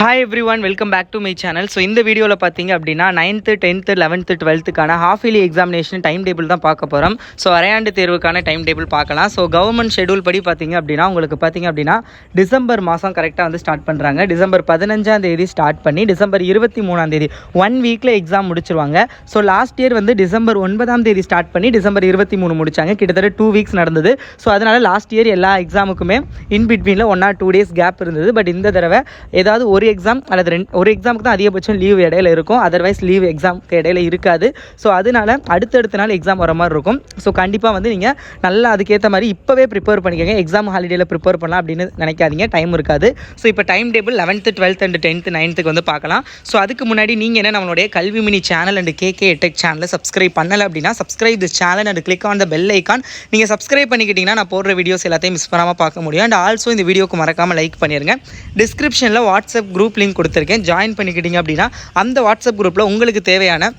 Hi everyone, welcome back to my channel. So இந்த வீடியோவில் பார்த்தீங்க அப்படின்னா 9th 10th 11th 12th half yearly examination time table தான் பார்க்க போகிறோம். ஸோ அரையாண்டு தேர்வுக்கான டைம் டேபிள் பார்க்கலாம். ஸோ கவர்மெண்ட் ஷெடியூல் படி பார்த்தீங்க அப்படின்னா உங்களுக்கு பார்த்தீங்க அப்படின்னா டிசம்பர் மாதம் கரெக்டாக வந்து ஸ்டார்ட் பண்ணுறாங்க. டிசம்பர் 15ஆம் தேதி ஸ்டார்ட் பண்ணி டிசம்பர் 23ஆம் தேதி 1 வீக்கில் எக்ஸாம் முடிச்சிருவாங்க. ஸோ லாஸ்ட் இயர் வந்து டிசம்பர் 9ஆம் தேதி ஸ்டார்ட் பண்ணி டிசம்பர் 23 முடிச்சாங்க. கிட்டத்தட்ட 2 வீக்ஸ் நடந்தது. ஸோ அதனால் லாஸ்ட் இயர் எல்லா எக்ஸாமுக்குமே இன் பிட்வீனில் 1 or 2 days கேப் இருந்தது. பட் இந்த தடவை ஏதாவது ஒரு எக்ஸாம் அல்லது ஒரு எக்ஸாமுக்கு தான் அதிகபட்சம் லீவ் இடையில இருக்கும். அதர்வைஸ் லீவ் எக்ஸாமுக்கு இடையில இருக்காது. ஸோ அதனால அடுத்தடுத்த நாள் எக்ஸாம் வர மாதிரி இருக்கும். ஸோ கண்டிப்பாக வந்து நீங்கள் நல்லா அதுக்கேற்ற மாதிரி இப்போவே ப்ரிப்பேர் பண்ணிக்கோங்க. எக்ஸாம் ஹாலிடேயில் ப்ரிப்பேர் பண்ணலாம் அப்படின்னு நினைக்காதீங்க, டைம் இருக்காது. ஸோ இப்போ time table 11th 12th and 10th 9th வந்து பார்க்கலாம். ஸோ அதுக்கு முன்னாடி நீங்கள் என்ன நம்மளுடைய Kalvi mini channel and KK tech சேனலை சப்ஸ்கிரைப் பண்ணலை அப்படின்னா subscribe this channel and click on the bell icon. நீங்கள் சப்ஸ்கிரைப் பண்ணிக்கிட்டீங்கன்னா நான் போடுற வீடியோஸ் எல்லாத்தையும் மிஸ் பண்ணாமல் பார்க்க முடியும். அண்ட் ஆல்சோ இந்த வீடியோக்கு மறக்காமல் லைக் பண்ணிடுங்க. டிஸ்கிரிப்ஷனில் வாட்ஸ்அப் குரூப் லிங்க் கொடுத்துருக்கேன், ஜாயின் பண்ணிக்கிட்டீங்க அப்படின்னா அந்த வாட்ஸ்அப் குரூப்பில் உங்களுக்கு தேவையான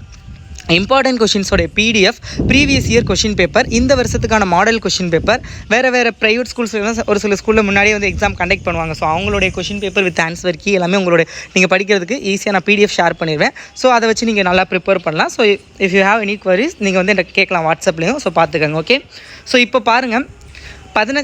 இம்பார்ட்டன்ட் கொஷின்ஸோடைய PDF, previous year question paper, இந்த வருஷத்துக்கான மாடல் கொஷின் பேப்பர், வேறு ப்ரைவேட் ஸ்கூல்ஸ்லாம் ஒரு சில ஸ்கூலில் முன்னாடியே வந்து எக்ஸாம் கண்டக்ட் பண்ணுவாங்க. ஸோ அவங்களுடைய question paper with answer key எல்லாமே உங்களுடைய நீங்கள் படிக்கிறதுக்கு ஈஸியாக நான் பிடிஎஃப் ஷேர் பண்ணிடுவேன். ஸோ அதை வச்சு நீங்கள் நல்லா ப்ரிப்பேர் பண்ணலாம். So if you have any queries நீங்கள் வந்து எனக்கு கேட்கலாம் வாட்ஸ்அப்லேயும். ஸோ பார்த்துக்கங்க. ஓகே, ஸோ இப்போ பாருங்கள்,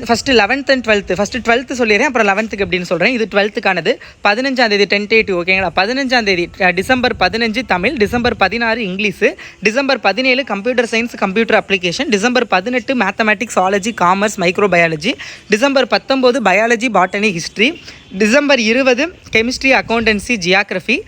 first 11th and 12th. First 12th சொல்லிடுறேன், அப்புறம் 11th அப்படின்னு சொல்கிறேன். இது 12th 15ஆம் தேதி டென்டேட்டிவ். ஓகேங்களா? 15ஆம் தேதி December 15 Tamil, December 16 English, December 17 computer science computer application, December 18 mathematics zoology commerce microbiology, December 19 biology botany history, December 20 chemistry accountancy geography.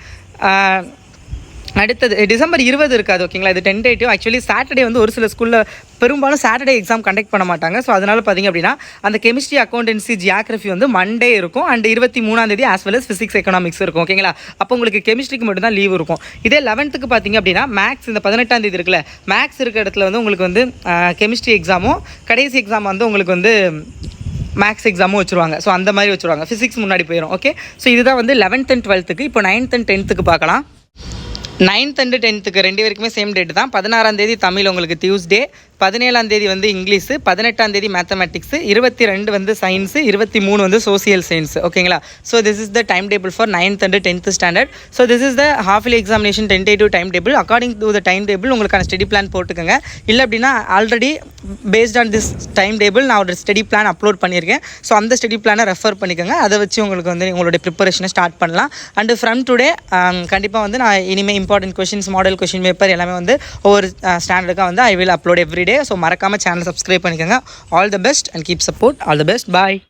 அடுத்தது டிசம்பர் 20 இருக்காது. ஓகேங்களா? இது டென்டேட்டிவ். ஆக்சுவலி சாட்டர்டே வந்து ஒரு சில ஸ்கூலில் பெரும்பாலும் சாட்டர்டே எக்ஸாம் கண்டக்ட் பண்ண மாட்டாங்க. ஸோ அதனால் பார்த்திங்க அப்படின்னா அந்த கெமிஸ்ட்ரி அக்கௌண்டன்சி ஜியாகிரஃபி வந்து மண்டே இருக்கும். அண்ட் 23ஆம் தேதி as well as physics economics இருக்கும். ஓகேங்களா? அப்போ உங்களுக்கு கெமிஸ்ட்ரிக்கு மட்டும்தான் லீவ் இருக்கும். இதே 11th பார்த்திங்க அப்படின்னா மேக்ஸ் இந்த 18ஆம் தேதி இருக்குல்ல, மேக்ஸ் இருக்க இடத்துல வந்து உங்களுக்கு வந்து கெமிஸ்ட்ரி எக்ஸாமும் கடைசி எக்ஸாம் வந்து உங்களுக்கு வந்து மேக்ஸ் எக்ஸாமும் வச்சுருவாங்க. ஸோ அந்த மாதிரி வச்சுருவாங்க. ஃபிசிக்ஸ் முன்னாடி போயிடும். ஓகே, ஸோ இதுதான் வந்து 11th and 12th. இப்போ 9th and 10th பார்க்கலாம். 9th and 10th ரெண்டு பேருக்குமே சேம் டேட் தான். 16ஆம் தேதி தமிழ் உங்களுக்கு டியூஸ்டே, 17ஆம் தேதி வந்து இங்கிலீஷு, 18ஆம் தேதி மேத்தமெட்டிக்ஸு, 22 வந்து சயின்ஸு, 23 வந்து சோசியல் சயின்ஸ். ஓகேங்களா? So this is the time table for 9th and 10th standard. So this is the half yearly examination tentative time table. According to the time table உங்களுக்கான study plan போட்டுக்கோங்க. இல்லை அப்படின்னா already based on this time table நான் ஒரு study plan upload பண்ணியிருக்கேன். So அந்த study பிளானை refer பண்ணிக்கோங்க. அதை வச்சு உங்களுக்கு வந்து உங்களுடைய ப்ரிப்பரேஷனை ஸ்டார்ட் பண்ணலாம். அண்டு ஃப்ரம் டுடே கண்டிப்பாக வந்து நான் இனிமேல் important questions, model question paper எல்லாமே வந்து ஒவ்வொரு ஸ்டாண்டர்டுக்காக வந்து I will upload every day. So மறக்காமல் சேனல் சப்ஸ்கிரைப் பண்ணிக்கோங்க. All the best and keep support. All the best. Bye.